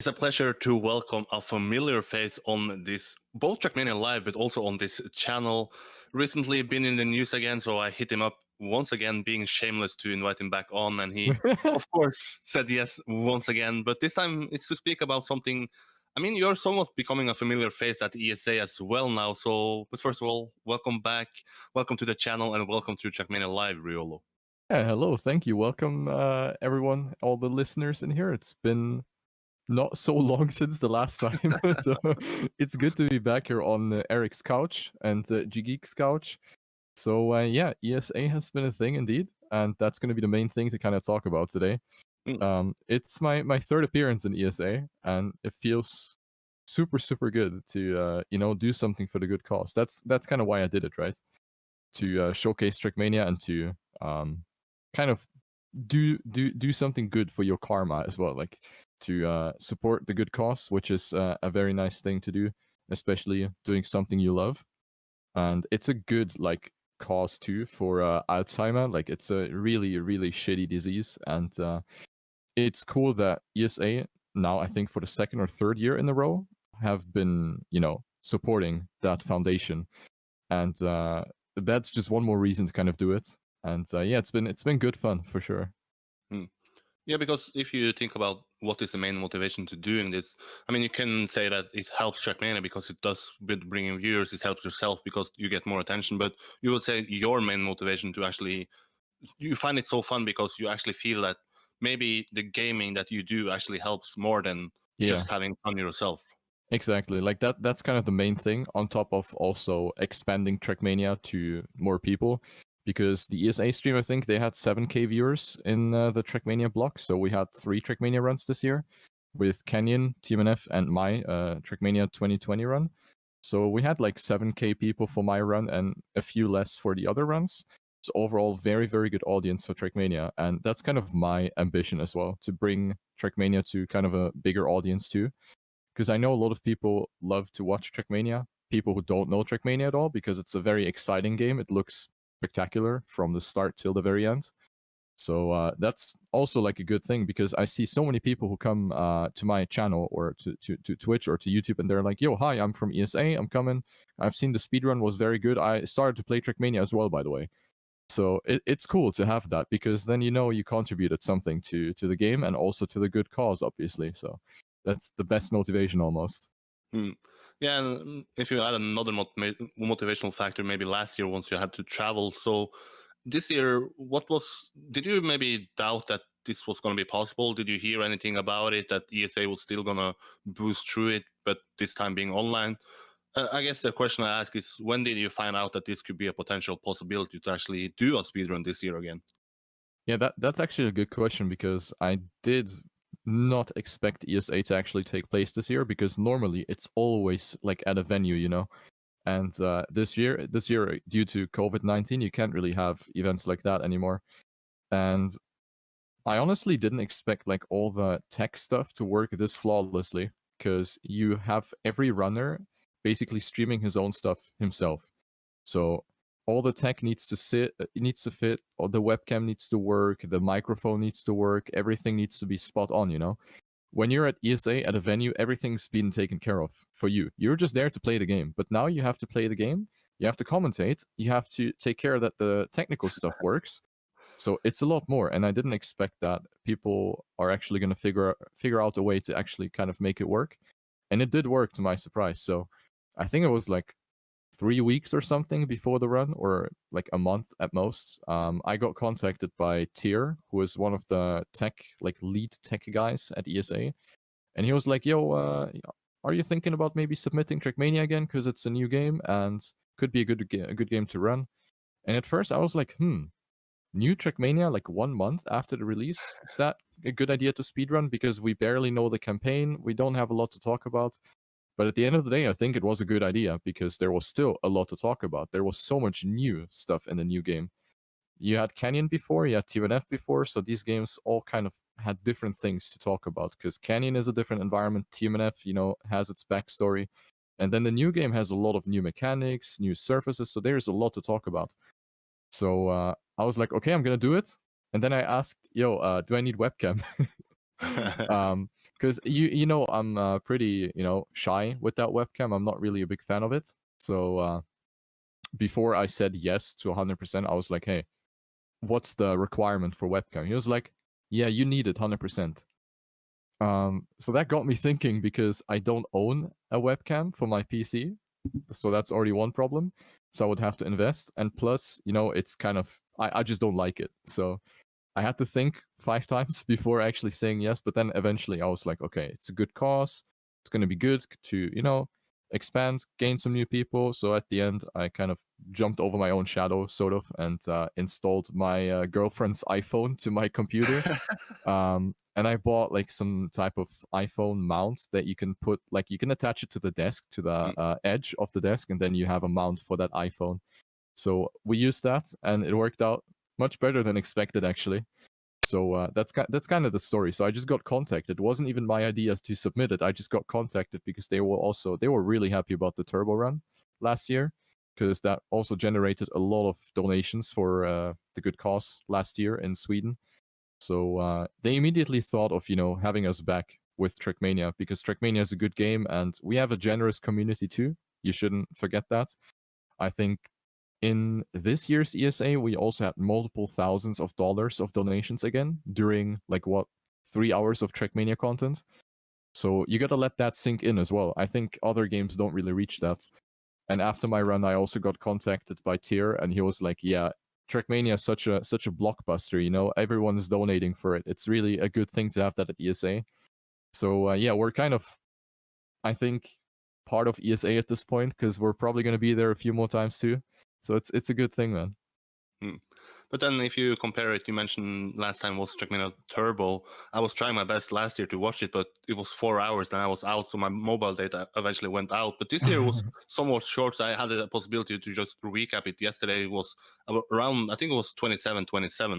It's a pleasure to welcome a familiar face on this, both Trackmania Live, but also on this channel. Recently been in the news again, so I hit him up once again, being shameless to invite him back on, and he, of course, said yes once again. But this time it's to speak about something. I mean, you're somewhat becoming a familiar face at ESA as well now. So, but first of all, welcome back, welcome to the channel, and welcome to Trackmania Live, riolu. Yeah, hello, thank you. Welcome, everyone, all the listeners in here. It's been not so long since the last time, so it's good to be back here on Eirik's couch and G-Geek's couch. So yeah, ESA has been a thing indeed, and that's going to be the main thing to kind of talk about today. It's my third appearance in ESA, and it feels super good to do something for the good cause. That's kind of why I did it, right? To showcase Trackmania and to kind of do something good for your karma as well, like to support the good cause, which is a very nice thing to do, especially doing something you love. And it's a good cause too for Alzheimer. Like, it's a really shitty disease, and it's cool that ESA now, I think for the second or third year in a row, have been supporting that foundation, and that's just one more reason to kind of do it. And yeah, it's been good fun for sure. Yeah, because if you think about what is the main motivation to doing this, I mean, you can say that it helps Trackmania because it does bring in viewers, it helps yourself because you get more attention, but you would say your main motivation to actually, you find it so fun because you actually feel that maybe the gaming that you do actually helps more than just having fun yourself. Exactly, like that's kind of the main thing, on top of also expanding Trackmania to more people. Because the ESA stream, I think they had 7K viewers in the Trackmania block. So we had 3 Trackmania runs this year with Canyon, TMNF, and my Trackmania 2020 run. So we had like 7K people for my run and a few less for the other runs. So overall, very good audience for Trackmania. And that's kind of my ambition as well, to bring Trackmania to kind of a bigger audience too. Because I know a lot of people love to watch Trackmania, people who don't know Trackmania at all, because it's a very exciting game. It looks spectacular from the start till the very end. So that's also like a good thing, because I see so many people who come to my channel or to Twitch or to YouTube, and they're like, yo, hi, I'm from ESA, I'm coming, I've seen the speedrun was very good, I started to play Trackmania as well, by the way. So it's cool to have that, because then you contributed something to the game and also to the good cause, obviously. So that's the best motivation almost. Yeah, and if you add another motivational factor, maybe last year once you had to travel. So this year, did you maybe doubt that this was going to be possible? Did you hear anything about it, that ESA was still going to boost through it, but this time being online? I guess the question I ask is, when did you find out that this could be a potential possibility to actually do a speedrun this year again? Yeah, that's actually a good question, because I did not expect ESA to actually take place this year, because normally it's always like at a venue, and this year due to COVID-19, you can't really have events like that anymore. And I honestly didn't expect like all the tech stuff to work this flawlessly, because you have every runner basically streaming his own stuff himself. So all the tech needs to fit, or the webcam needs to work, the microphone needs to work, everything needs to be spot on. When you're at ESA at a venue, everything's been taken care of for you. You're just there to play the game, but now you have to play the game, you have to commentate, you have to take care that the technical stuff works. So it's a lot more, and I didn't expect that people are actually going to figure out a way to actually kind of make it work. And it did work, to my surprise. So I think it was like 3 weeks or something before the run, or like a month at most, I got contacted by Tier, who is one of the lead tech guys at ESA, and he was like, yo, are you thinking about maybe submitting Trackmania again, because it's a new game and could be a good game to run? And at first I was like, new Trackmania like 1 month after the release, is that a good idea to speedrun? Because we barely know the campaign, we don't have a lot to talk about. But at the end of the day, I think it was a good idea, because there was still a lot to talk about. There was so much new stuff in the new game. You had Canyon before, you had TMNF before, so these games all kind of had different things to talk about, because Canyon is a different environment, TMNF, has its backstory, and then the new game has a lot of new mechanics, new surfaces, so there's a lot to talk about. So I was like, okay, I'm gonna do it. And then I asked, yo, do I need webcam? Because you know I'm pretty shy with that webcam. I'm not really a big fan of it. So before I said yes to 100%, I was like, hey, what's the requirement for webcam? He was like, yeah, you need it 100%. So that got me thinking because I don't own a webcam for my PC, so that's already one problem. So I would have to invest, and plus, it's kind of I just don't like it. So I had to think 5 times before actually saying yes, but then eventually I was like, okay, it's a good cause. It's going to be good to, expand, gain some new people. So at the end, I kind of jumped over my own shadow, sort of, and installed my girlfriend's iPhone to my computer. And I bought like some type of iPhone mount that you can put, like, you can attach it to the desk, to the edge of the desk, and then you have a mount for that iPhone. So we used that, and it worked out much better than expected, actually. So that's kind of the story. So I just got contacted. It wasn't even my idea to submit it. I just got contacted because they were really happy about the turbo run last year, because that also generated a lot of donations for the good cause last year in Sweden. So they immediately thought of having us back with Trackmania, because Trackmania is a good game and we have a generous community too. You shouldn't forget that. I think in this year's ESA, we also had multiple thousands of dollars of donations again during 3 hours of Trackmania content. So you gotta let that sink in as well. I think other games don't really reach that. And after my run, I also got contacted by Tier, and he was like, "Yeah, Trackmania is such a blockbuster. Everyone is donating for it. It's really a good thing to have that at ESA." So yeah, we're kind of, I think, part of ESA at this point, because we're probably going to be there a few more times too. So it's a good thing, man. But then if you compare it, you mentioned last time was Trackmania Turbo. I was trying my best last year to watch it, but it was 4 hours, then I was out, so my mobile data eventually went out. But this year was somewhat short, so I had a possibility to just recap it. Yesterday it was around, I think it was 27,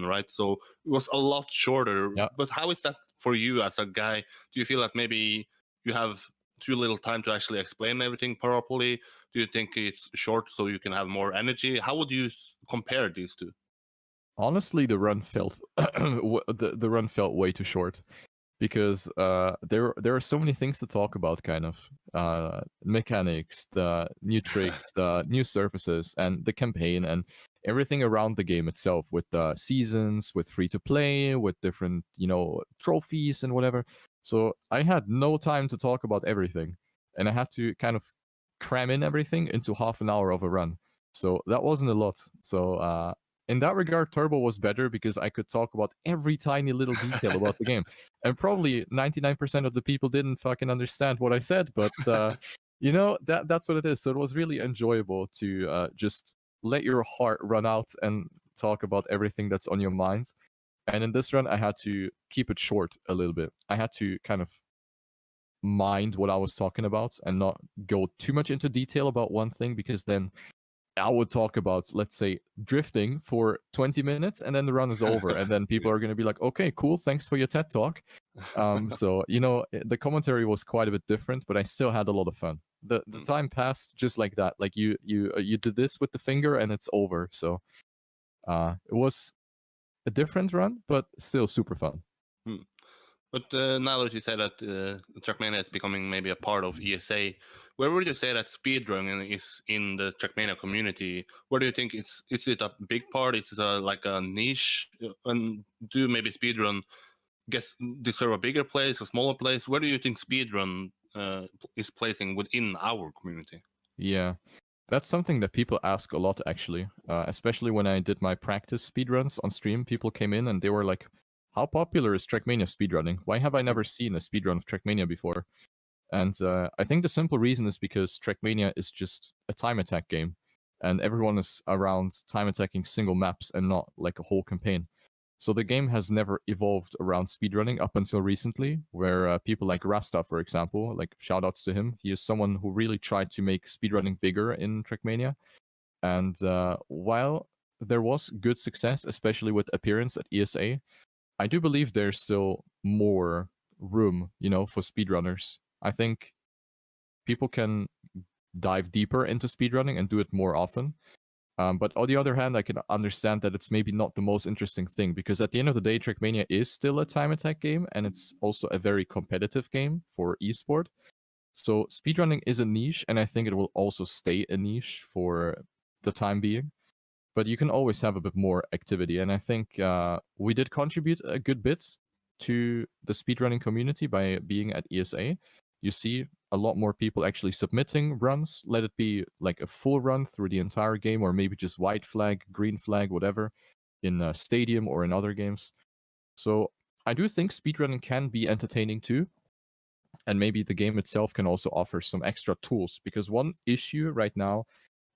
right? So it was a lot shorter. Yeah. But how is that for you as a guy? Do you feel like maybe you have too little time to actually explain everything properly? Do you think it's short so you can have more energy? How would you compare these two? Honestly, the run felt the run felt way too short, because there are so many things to talk about, kind of mechanics, the new tricks, the new surfaces, and the campaign, and everything around the game itself, with the seasons, with free to play, with different trophies and whatever. So I had no time to talk about everything, and I had to kind of cram in everything into half an hour of a run. So that wasn't a lot. So in that regard, Turbo was better because I could talk about every tiny little detail about the game. And probably 99% of the people didn't fucking understand what I said, but that's what it is. So it was really enjoyable to just let your heart run out and talk about everything that's on your mind. And in this run, I had to keep it short a little bit. I had to kind of mind what I was talking about and not go too much into detail about one thing, because then I would talk about, let's say, drifting for 20 minutes, and then the run is over, and then people are going to be like, "Okay, cool, thanks for your TED talk." So the commentary was quite a bit different, but I still had a lot of fun. The time passed just like that. Like you did this with the finger, and it's over. So it was a different run, but still super fun. But now that you say that Trackmania is becoming maybe a part of ESA, where would you say that speedrunning is in the Trackmania community? Where do you think is it a big part? Is it like a niche? And do maybe speedrun deserve a bigger place, a smaller place? Where do you think speedrun is placing within our community? Yeah, that's something that people ask a lot, actually. Especially when I did my practice speedruns on stream, people came in and they were like, "How popular is Trackmania speedrunning? Why have I never seen a speedrun of Trackmania before?" And I think the simple reason is because Trackmania is just a time attack game, and everyone is around time attacking single maps and not like a whole campaign. So the game has never evolved around speedrunning up until recently, where people like Rasta, for example, like shoutouts to him, he is someone who really tried to make speedrunning bigger in Trackmania. And while there was good success, especially with appearance at ESA, I do believe there's still more room, for speedrunners. I think people can dive deeper into speedrunning and do it more often. But on the other hand, I can understand that it's maybe not the most interesting thing, because at the end of the day, Trackmania is still a time attack game, and it's also a very competitive game for esport. So speedrunning is a niche, and I think it will also stay a niche for the time being. But you can always have a bit more activity, and I think we did contribute a good bit to the speedrunning community by being at ESA. You see a lot more people actually submitting runs, let it be like a full run through the entire game, or maybe just white flag, green flag, whatever, in a stadium or in other games. So I do think speedrunning can be entertaining too, and maybe the game itself can also offer some extra tools, because one issue right now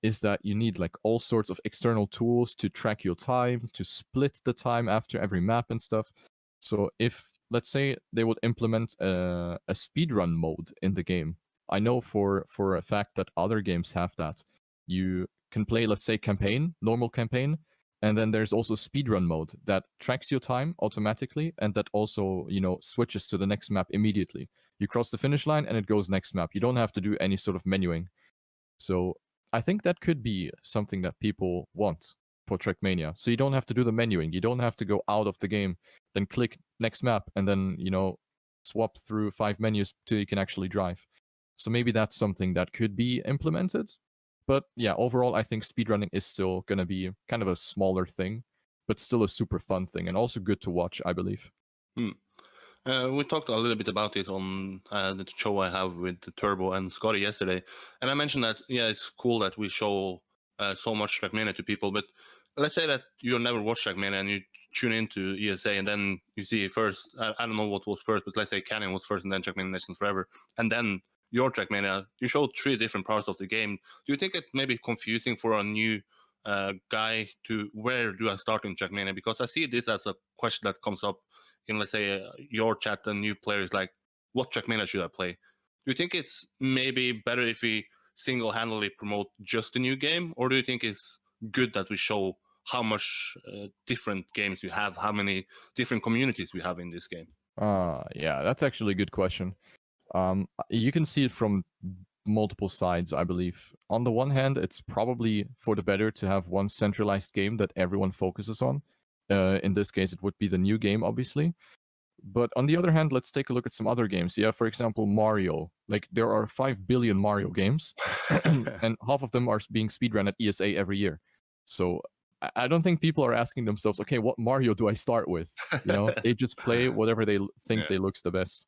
is that you need like all sorts of external tools to track your time, to split the time after every map and stuff. So if, let's say, they would implement a speedrun mode in the game, I know for a fact that other games have that. You can play, let's say, campaign, normal campaign, and then there's also speedrun mode that tracks your time automatically, and that also, switches to the next map immediately. You cross the finish line and it goes next map. You don't have to do any sort of menuing. So I think that could be something that people want for Trackmania. So you don't have to do the menuing. You don't have to go out of the game, then click next map, and then, swap through 5 menus till you can actually drive. So maybe that's something that could be implemented. But yeah, overall, I think speedrunning is still going to be kind of a smaller thing, but still a super fun thing, and also good to watch, I believe. We talked a little bit about this on the show I have with Turbo and Scotty yesterday, and I mentioned that it's cool that we show so much Trackmania to people. But let's say that you've never watched Trackmania and you tune into ESA, and then you see first, I don't know what was first, but let's say Canyon was first, and then Trackmania Nations Forever, and then your Trackmania. You showed 3 different parts of the game. Do you think it may be confusing for a new guy to where do I start in Trackmania? Because I see this as a question that comes up in, let's say, your chat, and new players like, what Trackmania should I play? Do you think it's maybe better if we single-handedly promote just the new game, or do you think it's good that we show how much different games you have, how many different communities we have in this game? Yeah, that's actually a good question. You can see it from multiple sides, I believe. On the one hand, it's probably for the better to have one centralized game that everyone focuses on. In this case, it would be the new game, obviously. But on the other hand, let's take a look at some other games. Yeah, for example, Mario. Like, there are 5 billion Mario games, and half of them are being speedrun at ESA every year. So I don't think people are asking themselves, okay, what Mario do I start with? They just play whatever they think they looks the best.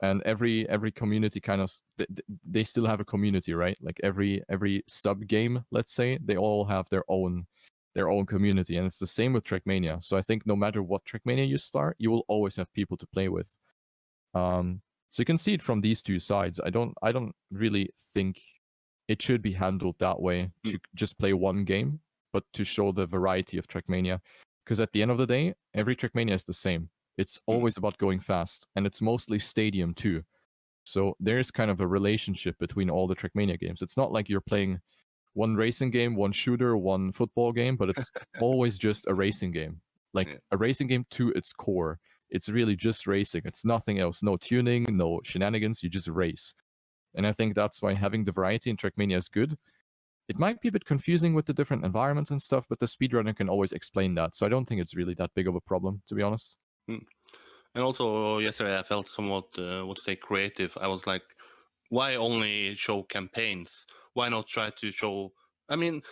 And every community kind of, they still have a community, right? Like every sub game, let's say, they all have their own community, and it's the same with Trackmania. So I think no matter what Trackmania you start, you will always have people to play with. So you can see it from these two sides. I don't really think it should be handled that way, to just play one game, but to show the variety of Trackmania. Because at the end of the day, every Trackmania is the same. It's always about going fast, and it's mostly stadium too. So there's kind of a relationship between all the Trackmania games. It's not like you're playing one racing game, one shooter, one football game, but it's always just a racing game. Like a racing game to its core. It's really just racing. It's nothing else. No tuning, no shenanigans. You just race. And I think that's why having the variety in Trackmania is good. It might be a bit confusing with the different environments and stuff, but the speedrunner can always explain that. So I don't think it's really that big of a problem, to be honest. And also, yesterday I felt somewhat, creative. I was like, why only show campaigns? Why not try to show... I mean,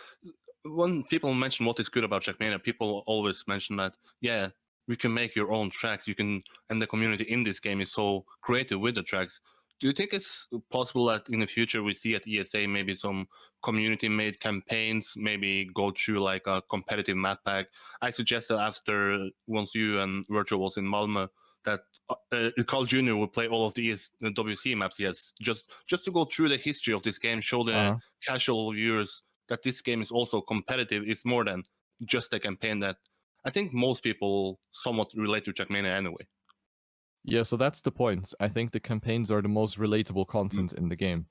when people mention what is good about Trackmania, people always mention that, you can make your own tracks. You can, and the community in this game is so creative with the tracks. Do you think it's possible that in the future we see at ESA maybe some community-made campaigns, maybe go through like a competitive map pack? I suggested after, once you and Virtual was in Malmö, that Carl Jr. would play all of the WC maps, just to go through the history of this game, show the casual viewers that this game is also competitive. It's more than just a campaign that I think most people somewhat relate to Trackmania anyway. Yeah, so that's the point. I think the campaigns are the most relatable content in the game.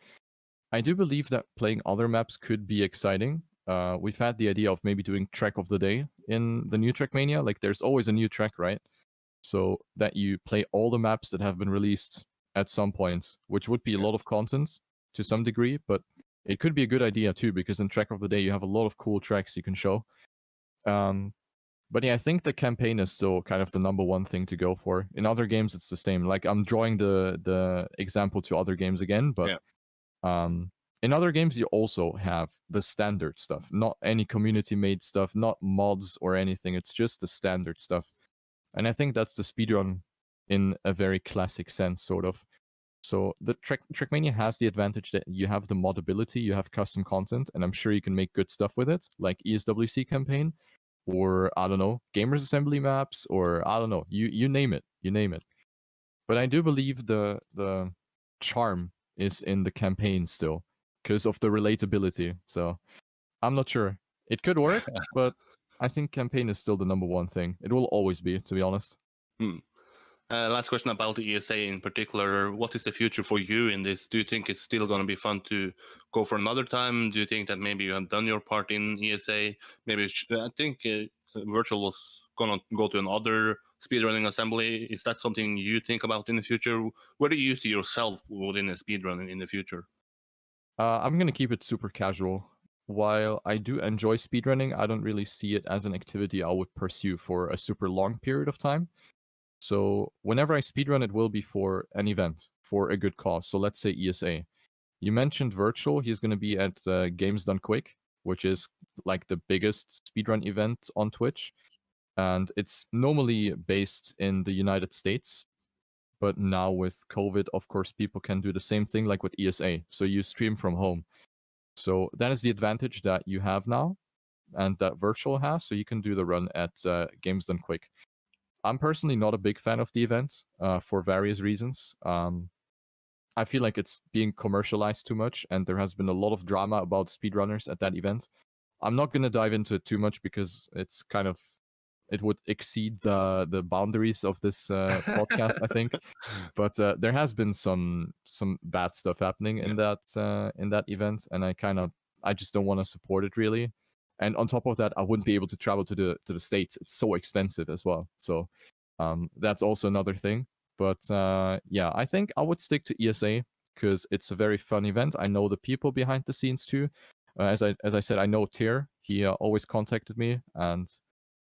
I do believe that playing other maps could be exciting. We've had the idea of maybe doing track of the day in the new Trackmania. Like, there's always a new track, right? So that you play all the maps that have been released at some point, which would be a lot of content to some degree, but it could be a good idea too, because in Track of the Day you have a lot of cool tracks you can show. But yeah, I think the campaign is still kind of the number one thing to go for. In other games, it's the same. Like I'm drawing the example to other games again, but in other games you also have the standard stuff, not any community-made stuff, not mods or anything. It's just the standard stuff, and I think that's the speedrun in a very classic sense, sort of. So the Trackmania has the advantage that you have the modability, you have custom content, and I'm sure you can make good stuff with it, like ESWC campaign, or I don't know, gamers assembly maps, or I don't know, you name it, you name it. But I do believe the charm is in the campaign still, because of the relatability. So I'm not sure. It could work, but I think campaign is still the number one thing. It will always be, to be honest. Last question about the ESA in particular. What is the future for you in this? Do you think it's still going to be fun to go for another time? Do you think that maybe you have done your part in ESA? Maybe I think Virtual was going to go to another speedrunning assembly. Is that something you think about in the future? Where do you see yourself within a speedrunning in the future? I'm going to keep it super casual. While I do enjoy speedrunning, I don't really see it as an activity I would pursue for a super long period of time. So whenever I speedrun, it will be for an event, for a good cause. So let's say ESA. You mentioned Virtual. He's going to be at Games Done Quick, which is like the biggest speedrun event on Twitch. And it's normally based in the United States. But now with COVID, of course, people can do the same thing like with ESA. So you stream from home. So that is the advantage that you have now and that Virtual has. So you can do the run at Games Done Quick. I'm personally not a big fan of the event for various reasons. I feel like it's being commercialized too much, and there has been a lot of drama about speedrunners at that event. I'm not going to dive into it too much because it's kind of, it would exceed the boundaries of this podcast, I think. But there has been some bad stuff happening in that event, and I just don't want to support it really. And on top of that, I wouldn't be able to travel to the States. It's so expensive as well. So that's also another thing. But yeah, I think I would stick to ESA because it's a very fun event. I know the people behind the scenes too. As I said, I know Tyr. He always contacted me, and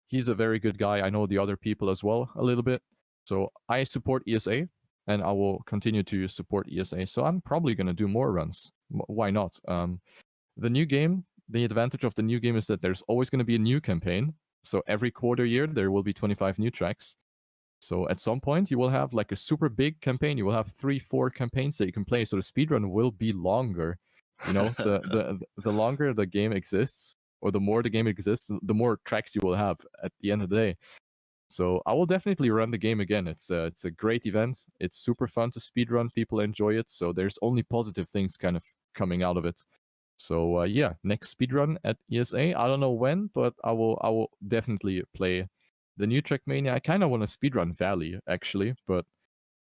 he's a very good guy. I know the other people as well a little bit. So I support ESA, and I will continue to support ESA. So I'm probably going to do more runs. Why not? The new game, the advantage of the new game is that there's always going to be a new campaign. So every quarter year, there will be 25 new tracks. So at some point, you will have like a super big campaign. You will have 3-4 campaigns that you can play. So the speedrun will be longer. You know, the longer the game exists, or the more the game exists, the more tracks you will have at the end of the day. So I will definitely run the game again. It's a great event. It's super fun to speedrun. People enjoy it. So there's only positive things kind of coming out of it. So yeah, next speedrun at ESA. I don't know when, but I will definitely play the new Trackmania. I kind of want to speedrun Valley actually, but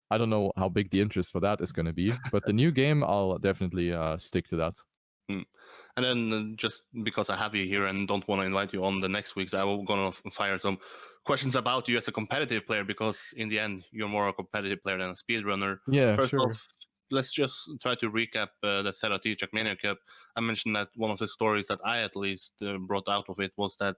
I don't know how big the interest for that is going to be. But the new game, I'll definitely stick to that. And then just because I have you here and don't want to invite you on the next weeks, I will gonna fire some questions about you as a competitive player, because in the end, you're more a competitive player than a speedrunner. Yeah, First sure. off, let's just try to recap the ZrT Trackmania Cup. I mentioned that one of the stories that I at least brought out of it was that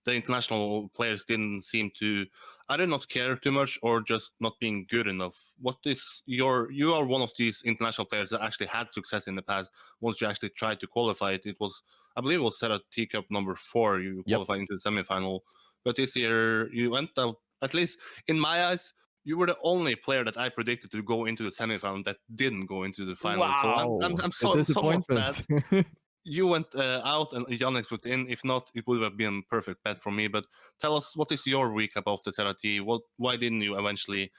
the international players didn't seem to either not care too much or just not being good enough. What is you are one of these international players that actually had success in the past. Once you actually tried to qualify it, was, I believe it was ZrT Cup number 4. You qualified into the semifinal, but this year you went out. At least in my eyes, you were the only player that I predicted to go into the semifinal that didn't go into the final. Wow. So I'm somewhat sad. You went out and Yannick was in. If not, it would have been a perfect bet for me. But tell us, what is your recap of the ZrT? Why didn't you eventually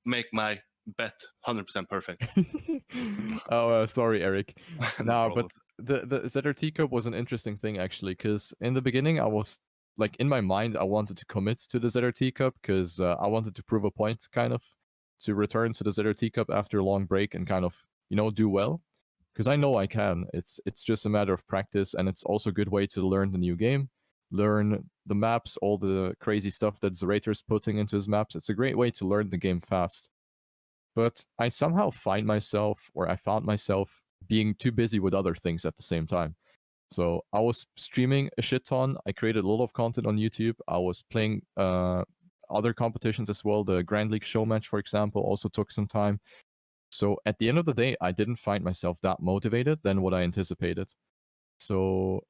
make my bet 100% perfect? Oh, sorry, Eirik. No But the ZrT Cup was an interesting thing actually, because in the beginning I was like, in my mind I wanted to commit to the ZrT Cup because I wanted to prove a point, kind of, to return to the ZrT Cup after a long break and kind of, you know, do well. Because I know I can. It's just a matter of practice, and it's also a good way to learn the new game, learn the maps, all the crazy stuff that ZrT's putting into his maps. It's a great way to learn the game fast. But I somehow I found myself being too busy with other things at the same time. So I was streaming a shit ton. I created a lot of content on YouTube. I was playing other competitions as well. The Grand League show match, for example, also took some time. So at the end of the day, I didn't find myself that motivated than what I anticipated. So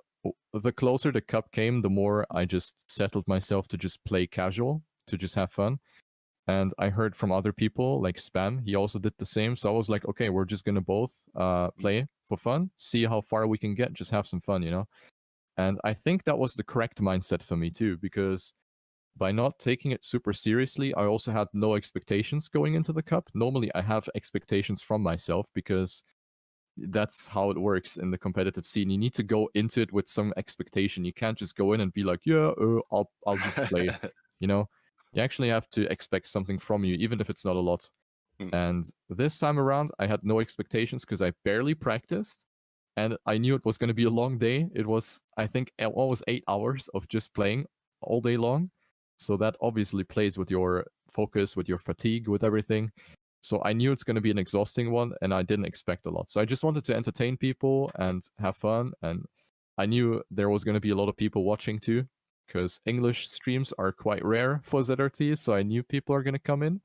the closer the cup came, the more I just settled myself to just play casual, to just have fun. And I heard from other people, like Spam, he also did the same. So I was like, okay, we're just gonna both play for fun, see how far we can get, just have some fun, you know? And I think that was the correct mindset for me too, because by not taking it super seriously, I also had no expectations going into the cup. Normally, I have expectations from myself because that's how it works in the competitive scene. You need to go into it with some expectation. You can't just go in and be like, yeah, I'll just play. You know, you actually have to expect something from you, even if it's not a lot. And this time around, I had no expectations because I barely practiced, and I knew it was going to be a long day. It was, I think, almost 8 hours of just playing all day long. So that obviously plays with your focus, with your fatigue, with everything. So I knew it's going to be an exhausting one, and I didn't expect a lot. So I just wanted to entertain people and have fun. And I knew there was going to be a lot of people watching too, because English streams are quite rare for ZRT. So I knew people are going to come in.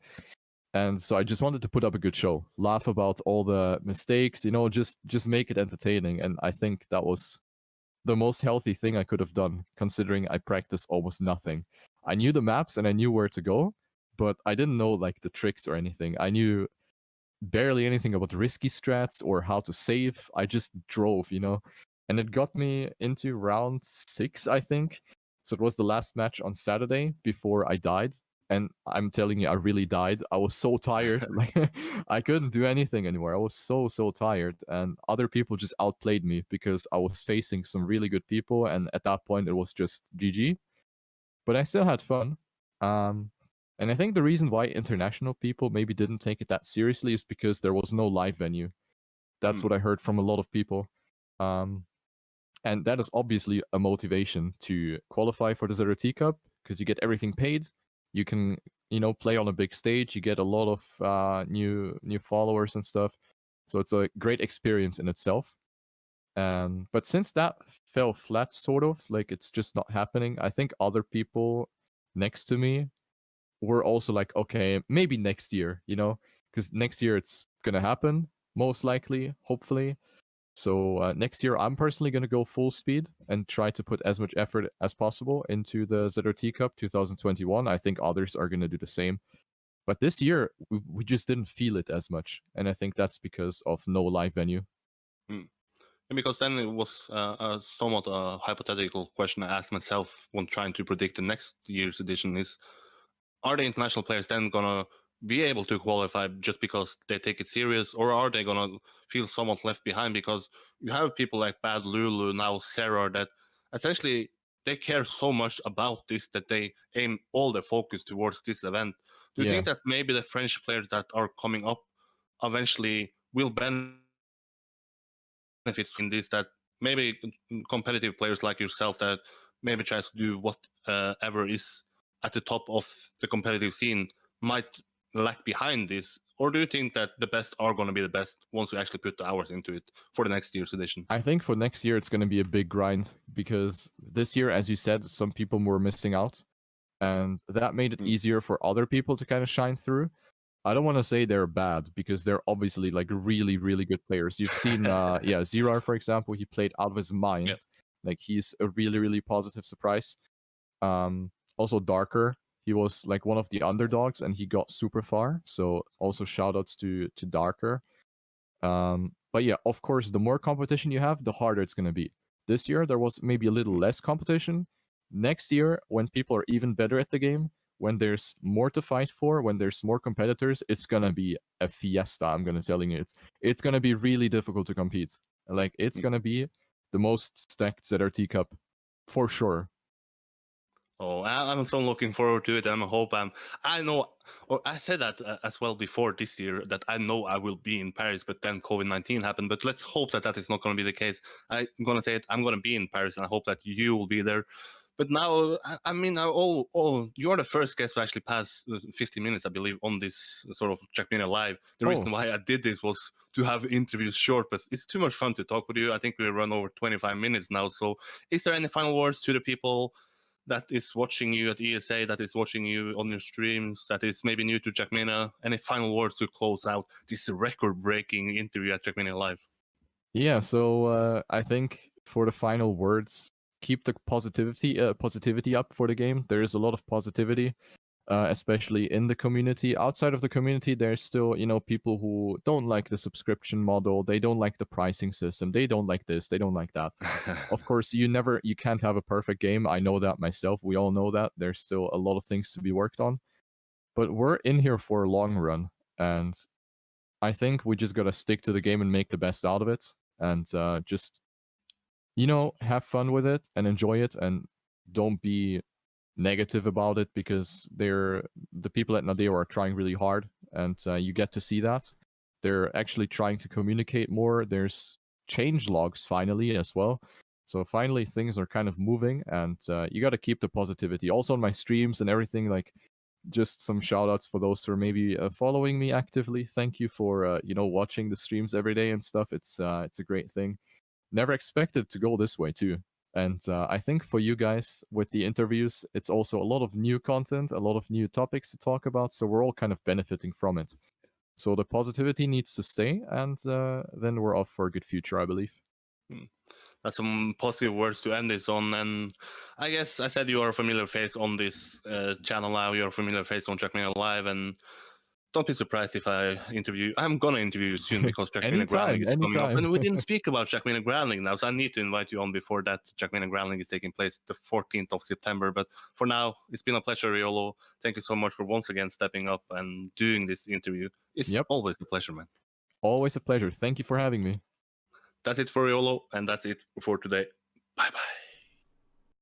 And so I just wanted to put up a good show, laugh about all the mistakes, you know, just make it entertaining. And I think that was the most healthy thing I could have done, considering I practiced almost nothing. I knew the maps and I knew where to go, but I didn't know like the tricks or anything. I knew barely anything about risky strats or how to save. I just drove, you know, and it got me into round 6, I think. So it was the last match on Saturday before I died. And I'm telling you, I really died. I was so tired. Like, I couldn't do anything anymore. I was so tired. And other people just outplayed me because I was facing some really good people. And at that point, it was just GG. But I still had fun. Um, and I think the reason why international people maybe didn't take it that seriously is because there was no live venue. That's what I heard from a lot of people. And that is obviously a motivation to qualify for the ZrT Cup because you get everything paid. You can, you know, play on a big stage. You get a lot of new followers and stuff. So it's a great experience in itself. But since that fell flat, sort of like it's just not happening, I think other people next to me were also like, okay, maybe next year, you know, because next year it's gonna happen, most likely, hopefully. So next year, I'm personally going to go full speed and try to put as much effort as possible into the ZrT Cup 2021. I think others are going to do the same. But this year, we just didn't feel it as much. And I think that's because of no live venue. And because then it was a somewhat a hypothetical question I asked myself when trying to predict the next year's edition is, are the international players then gonna be able to qualify just because they take it serious, or are they gonna feel somewhat left behind because you have people like Bad Lulu, now Sarah, that essentially they care so much about this that they aim all their focus towards this event. Do you think that maybe the French players that are coming up eventually will benefit in this, that maybe competitive players like yourself that maybe tries to do whatever is at the top of the competitive scene might lag behind this? Or do you think that the best are going to be the best once you actually put the hours into it for the next year's edition? I think for next year, it's going to be a big grind because this year, as you said, some people were missing out. And that made it easier for other people to kind of shine through. I don't want to say they're bad because they're obviously like really, really good players. You've seen, ZrT, for example, he played out of his mind. Yep. Like he's a really, really positive surprise. Also Darker, he was like one of the underdogs and he got super far. So also shout outs to Darker. But yeah, of course, the more competition you have, the harder it's going to be. This year, there was maybe a little less competition. Next year, when people are even better at the game, when there's more to fight for, when there's more competitors, it's going to be a fiesta. I'm going to telling you, it's going to be really difficult to compete. Like, it's going to be the most stacked ZRT Cup for sure. Oh, I'm so looking forward to it, and I hope I know, or I said that as well before this year, that I know I will be in Paris, but then COVID-19 happened. But let's hope that that is not going to be the case. I'm going to say it. I'm going to be in Paris, and I hope that you will be there. But now, I mean, all you're the first guest to actually pass 50 minutes, I believe, on this sort of Trackmania Live. The reason why I did this was to have interviews short, but it's too much fun to talk with you. I think we run over 25 minutes now. So, is there any final words to the people that is watching you at ESA, that is watching you on your streams, that is maybe new to Trackmania? Any final words to close out this record-breaking interview at Trackmania Live? Yeah, so I think for the final words, keep the positivity up for the game. There is a lot of positivity, especially in the community. Outside of the community, there's still, people who don't like the subscription model. They don't like the pricing system. They don't like this. They don't like that. Of course, you can't have a perfect game. I know that myself. We all know that. There's still a lot of things to be worked on. But we're in here for a long run, and I think we just gotta stick to the game and make the best out of it, and just have fun with it and enjoy it, and don't be negative about it, because the people at Nadeo are trying really hard, and you get to see that they're actually trying to communicate more. There's change logs finally as well, so finally things are kind of moving, and you got to keep the positivity. Also on my streams and everything, like, just some shout outs for those who are maybe following me actively. Thank you for watching the streams every day and stuff. It's a great thing. Never expected to go this way too. And I think for you guys with the interviews, it's also a lot of new content, a lot of new topics to talk about. So we're all kind of benefiting from it. So the positivity needs to stay, and then we're off for a good future, I believe. That's some positive words to end this on. And I guess I said you are a familiar face on this channel now. You're a familiar face on Trackmania Live, and don't be surprised if I'm gonna interview you soon, because Trackmania Grand League is coming up. And we didn't speak about Trackmania Grand League now, so I need to invite you on before that. Trackmania Grand League is taking place the 14th of September. But for now, it's been a pleasure, Riolu. Thank you so much for once again stepping up and doing this interview. It's always a pleasure, man. Always a pleasure. Thank you for having me. That's it for Riolu, and that's it for today. Bye-bye.